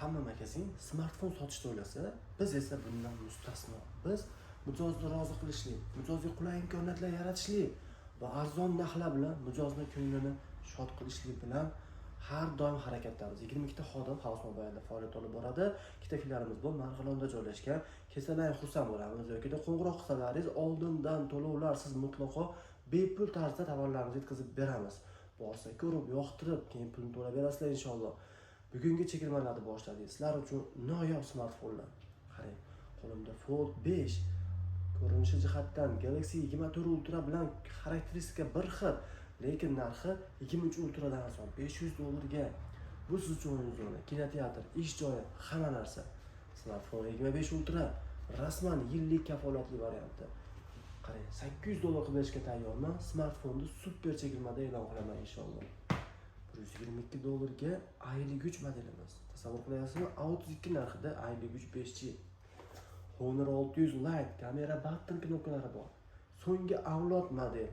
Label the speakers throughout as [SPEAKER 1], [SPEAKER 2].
[SPEAKER 1] hamma makazin smartfon sotishni o'ylasa, biz esa bundan mustasno. Biz mijozni rozi qilishli, mijozga qulay imkoniyatlar yaratishli va arzon narxlar bilan mijozni ko'nglini shod qilishlik bilan har doim harakatdamiz. 22 ta xodim House Mobile'da faoliyat olib boradi. Ikkita filialimiz bor, Marg'ilonda joylashgan. Kelsalar xursand bo'lamiz yoki qo'ng'iroq qilsalaringiz oldindan to'lovlarsiz mutlaqo bepul tarzda tovarlarimizni yetkazib beramiz. Borsa ko'rib, yoqtirib, keyin pulni to'lab berasizlar inshaalloh. Bugungi chegirmalarni boshladik. Sizlar uchun noyob smartfonlar. Qarang, qo'limda Fold 5 ko'rinishi jihatdan Galaxy 24 Ultra bilan xarakteristika bir xil, lekin narxi 23 Ultra dan arzon, $500 ga. Bu siz uchun o'yin zona, kinoteatr, ish joyi, hamma narsa. Smartfon 25 Ultra rasman yillik kafolatli varianti. Qarang, $800 qilib berishga tayyorman. Smartfonni super chegirmada e'lon qilaman inshaalloh. $122 ga aylik 3 modelimiz. Tasavvur qilyapsizmi? A32 narxida aylik 3 5G. Honor 600 Lite kamera button knopkalari bor. So'nggi avlod model.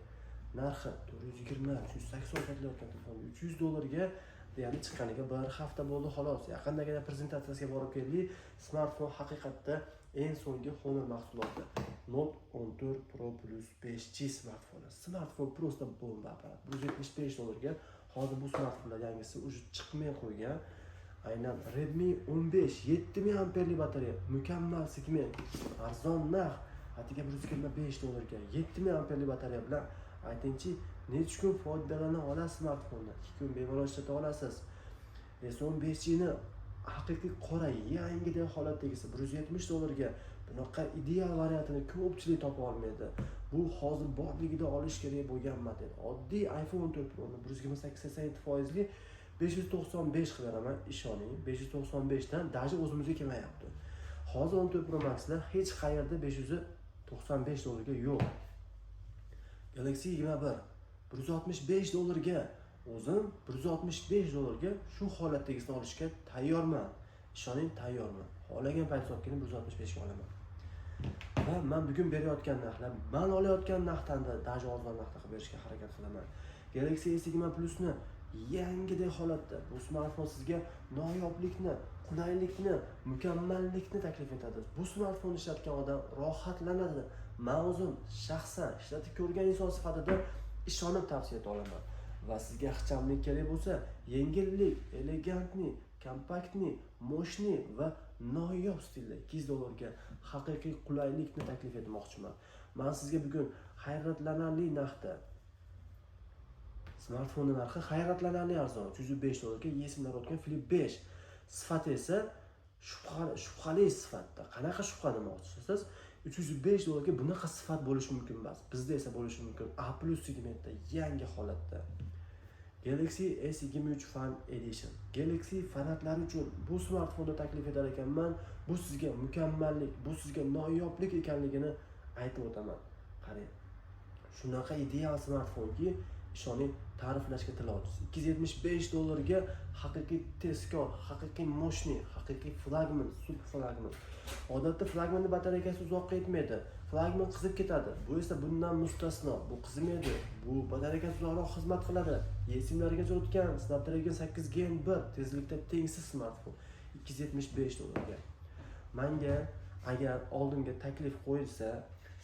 [SPEAKER 1] Narxi 420, 180 sotilayotgan telefon $300 ga deyarli chiqqaniga bir hafta bo'ldi xolos. Yaqindagina prezentatsiyasiga borib keldik. Smartfon haqiqatda eng so'nggi Honor mahsuloti. Note 14 Pro Plus 5G smartfoni. Smartfon просто bomba aparat. $175 ga hozir bu smartfonlar yangisi уже chiqmay qo'ygan. Aynan Redmi 15 7000 amperli batareya, mukammal segment, arzon narx, atiga $125 ga 7000 amperli batareya bilan aytingchi, necha kun foydalana olasiz smartfondan? 2 kun bemalol ishlata olasiz. S15 ni haqiqiy qora yangidek holatdagisi $170 ga. Bunaqa ideal variantini ko'pchilik topa olmaydi. Bu hozir borligida olish kerak bo'lgan model. Oddiy iPhone 14 Pro ni 128-80% 595 qilaman, ishoning. 595 dan даже o'zimizga kelmayapti. Hozir 14 Pro Max'lar hech qayerda $595 ga yo'q. Galaxy 21 $165 ga. O'zim $165 ga shu holatdagisini olishga tayyorman. Ishoning, tayyorman. Xohlagan payt sotgani 165 ga olaman. Va men bugun berayotgan narxlar, men olayotgan narxdan da даже arzon narxda qilib berishga harakat qilaman. Galaxy S20 Plus ni yangidek holatda bu smartfon sizga noyoblikni, qulaylikni, mukammallikni taklif etadi. Bu smartfonni ishlatgan odam rohatlanadi. Men o'zim shaxsan ishlatib ko'rgan inson sifatida ishonib tavsiya eta olaman. Va sizga ixchamlik kerak bo'lsa, yengillik, elegantni, kompaktni, moshni va noyob stilda $200 ga haqiqiy qulaylikni taklif etmoqchiman. Men sizga bugun hayratlanarli narxda smartfonning narxi hayratlanarli arzon, $305 ga yesimlar o'tgan Flip 5. Sifati esa shubhali sifatda. Qanaqa shubha demoqchisiz? $305 ga bunaqa sifat bo'lishi mumkin emas. Bizda esa bo'lishi mumkin. A+ segmentda, yangi holatda. Galaxy S23 Fan Edition. Galaxy fanatlari uchun bu smartfonni taklif etar ekanman. Bu sizga mukammallik, bu sizga noyoblik ekanligini aytib o'taman. Qarang. Shunaqa ideal smartfonki, ishoning, ta'riflashga til ojiz. $275 ga haqiqiy tezkor, haqiqiy moshni, haqiqiy flagman, super flagman. Odatda flagmanning batareyasi uzoqqa yetmaydi. Flagman qizib ketadi. Bu esa bundan mustasno. Bu qizimaydi. Bu batareyasi uzoqroq xizmat qiladi. eSIM-largacha o'tgan Snapdragon 8 Gen 1 tezlikda tengsiz smartfon $275 ga. Menga agar oldimga taklif qo'yilsa,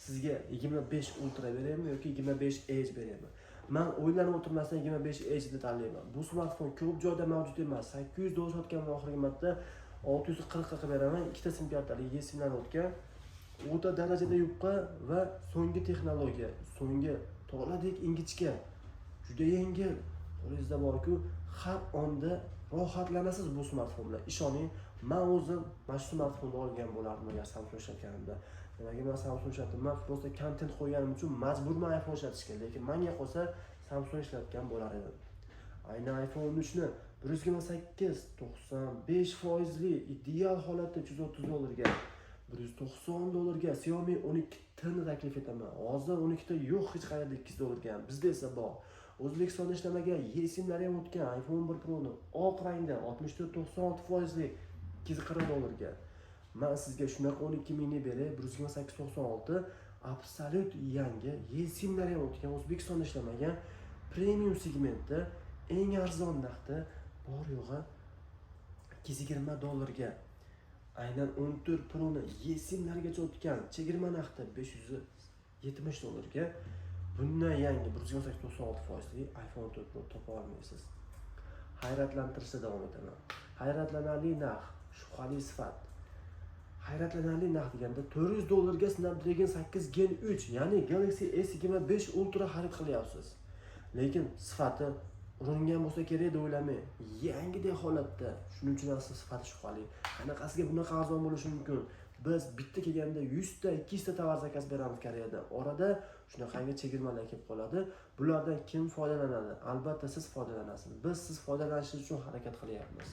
[SPEAKER 1] sizga 25 Ultra beraymi yoki 25 Edge beraymi? Men o'ylanib o'tirmasdan 25 Edge ni tanlayman. Bu smartfon ko'p joyda mavjud emas. $800 sotgan oxirgi marta 640 ga qilib beraman. Ikkita sim kartali eSIM-lar o'tgan. O'ta darajada yupqa va so'nggi texnologiya, so'nggi to'g'ridek ingichka, juda yengil. Qo'lingizda bor-ku, har onda rohatlanasiz bu smartfon bilan. Ishoning, men o'zim mana shu smartfonni olgan bo'lardim agar Samsung ishlatganimda. Demak, men Samsung ishlatdim. Prosta kontent qo'yganim uchun majburman iPhone ishlatishga, lekin menga qolsa Samsung ishlatgan bo'lar edim. Aynan iPhone 13 ni 128-95% ideal holatda $130 ga, $190 ga Xiaomi 12T ni taklif etaman. Hozir 12T yo'q hech qayerda $200 ga. Bizda esa bor. O'zbekistonda ishlamagan eSIM-lar ham o'tgan iPhone 11 Pro ni oq rangda 64-96% $240 ga. Men sizga shunaqa 12 mingni beray, 128-96 absolut yangi eSIM-lar ham o'tgan O'zbekistonda ishlamagan premium segmentda eng arzon narxda bor yo'g'i $220 aynan 14 Pro'ni esimlargacha o'tgan chegirma narxda $570 bundan yangi 128-96%li iPhone 14 Pro topa olmaysiz. Hayratlantirishda davom etaman. Hayratlanarli narx, shubhali sifat. Hayratlanarli narx deganda $400 Snapdragon 8 Gen 3, ya'ni Galaxy S25 Ultra xarid qilyapsiz. Lekin sifati uringan bo'lsa kerak deb o'ylamang. Yangidek holatda, shuning uchun asl sifati shubhali. Qanaqasiga bunaqa arzon bo'lishi mumkin? Biz bitta kelganda 100 ta, 200 ta tovar zakaz beramiz Koreyada. Orada shunaqangi chegirmalar kelib qoladi. Bulardan kim foydalanadi? Albatta siz foydalanasiz. Biz siz foydalanishingiz uchun harakat qilyapmiz.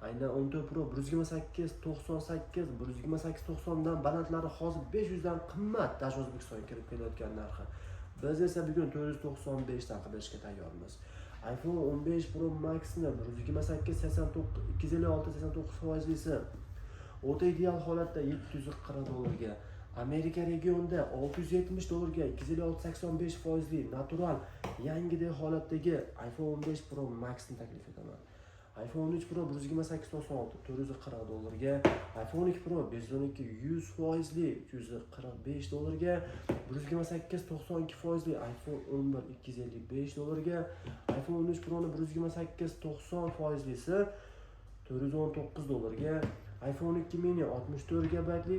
[SPEAKER 1] Aynan 14 Pro 128-98, 128-90 dan balandlari hozir 500 dan qimmat Dash O'zbekistonga kirib kelayotgan narxi. Biz esa bugun 495 dan qilishga tayyormiz. iPhone 15 Pro Max'ni 256-89%lisi o'ta ideal holatda $740 Amerika regionida $670 256-85%li natural yangidek holatdagi iPhone 15 Pro Max'ni taklif etaman. iPhone 13 Pro 128-96 $440 iPhone 2 Pro 512-100%li $345 128-92%li iPhone 11 $255 iPhone 13 Pro'ni 128-90%lisi $419 iPhone 2 mini 64 GB'li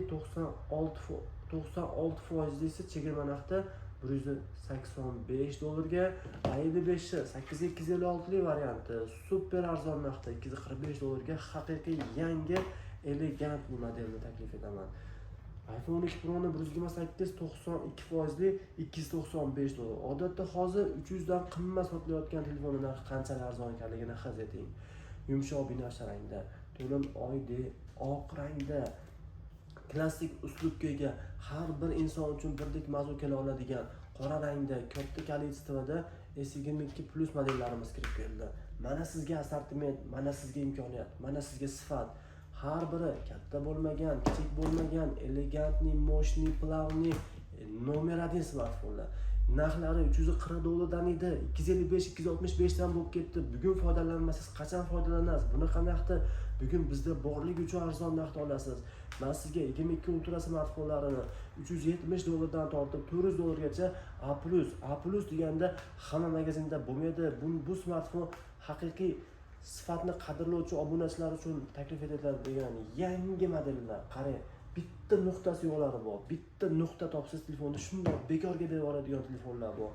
[SPEAKER 1] 96%lisi chegirma narxda $185 A55 8256 varianti super arzon narxda $245 haqiqiy yangi elegantli modelni taklif etaman. iPhone 2 Pro'ni 128-92%li $295. Odatda hozir 300 dan qimmat sotilayotgan telefonlar narxi qanchalar arzon ekanligini his eting. Yumshoq binafsha rangda, to'lin oydek oq rangda, klassik uslubga ega, har bir inson uchun birdek mazza kela oladigan qora rangda, katta kolleksiyada S22 Plus modellarimiz kirib keldi. Mana sizga assortiment, mana sizga imkoniyat, mana sizga sifat. Har biri katta bo'lmagan, kichik bo'lmagan, elegantni, moshni, plavni, nomer 1 smartfonlar. Narxlari $340 dan edi, 255-265 dan bo'lib ketdi. Bugun foydalanmasiz, qachon foydalanasiz? Bunaqa narxda bugun bizda borligi uchun arzon narxda olasiz. Men sizga 22 Ultra smartfonlarini $370 dan tortib $400 gacha A+ deganda hamma magazinda bo'lmaydi. Bu smartfon haqiqiy sifatni qadrlovchi obunachilar uchun taklif etiladigan yangi modellar. Qarang, bitta nuqtasi yo'qlari bor. Bitta nuqta topsiz telefonni shunday bekorga berib oladigan telefonlar bor.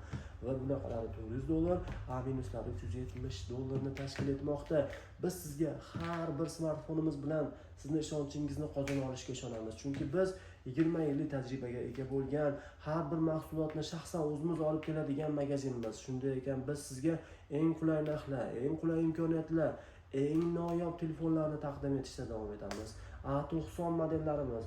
[SPEAKER 1] Va bunaqalari $400, A-lari $370 ni tashkil etmoqda. Biz sizga har bir smartfonimiz bilan sizni ishonchingizni qozona olishga ishonamiz. Chunki biz 20 yillik tajribaga ega bo'lgan, har bir mahsulotni shaxsan o'zimiz olib keladigan magazinimiz. Shunday ekan biz sizga eng qulay narxlar, eng qulay imkoniyatlar, eng noyob telefonlarni taqdim etishda davom etamiz. A90 modellarimiz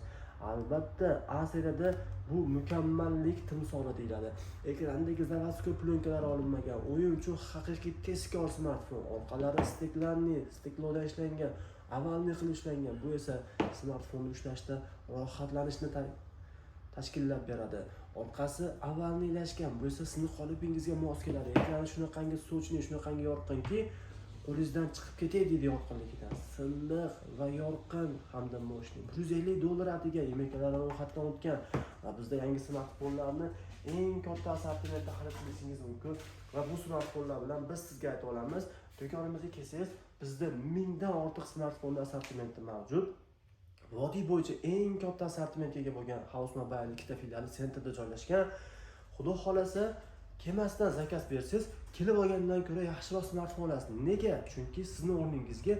[SPEAKER 1] albatta A seriyada bu mukammallik timsoli deyiladi. Ekrandagi zavaskop plyonkalar olinmagan, o'yin uchun haqiqiy tezkor smartfon. Orqalari stiklodan ishlangan, avalni qilib ishlangan. Bu esa smartfonni ushlashda rohatlanishni tashkillab beradi. Orqasi avalnilashgan, bu esa sizning qolipingizga mos keladi. Ekrani shunaqangi sochli, shunaqangi yorqinki, qo'lingizdan chiqib ketay deydi yorqinligidan. Silliq va yorqin hamda moshni. $150 atiga yemaklarni ro'yxatdan o'tgan va bizda yangi smartfonlarni eng katta assortimentda xarid qilishingiz mumkin va bu smartfonlar bilan biz sizga ayta olamiz, do'konimizga kelsangiz bizda 1000 dan ortiq smartfon assortimenti mavjud. Vodiy bo'yicha eng katta assortimentga ega bo'lgan House Mobile ikkita filiali sentrda joylashgan. Xudo xolasa kelmasdan zakaz bersiz, kelib olgandan ko'ra yaxshiroq smartfon olasiz. Nega? Chunki sizning o'rningizga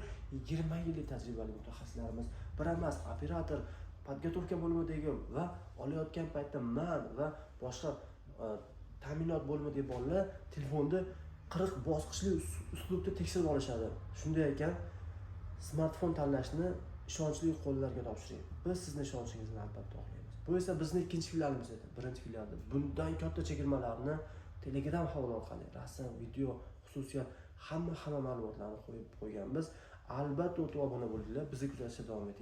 [SPEAKER 1] 20 yillik tajribali mutaxassislarimiz, bir emas, operator, podgotovka bo'limidagi va olayotgan paytda man va boshqa ta'minot bo'limidagi bolalar telefonni 40 bosqichli uslubda tekshirib olishadi. Shunday ekan, smartfon tanlashni ishonchli qo'llarga topshiring. Biz sizning ishonchingizni albatta oqlaymiz. Bu esa bizning ikkinchi filialimiz edi, birinchi filialda. Bundan katta chegirmalarni Telegram havol orqali rasm, video, xususiyat hamma ma'lumotlarni qo'yib qo'yganmiz. Albatta o'tib obuna bo'linglar, bizni kuzatishda davom eting.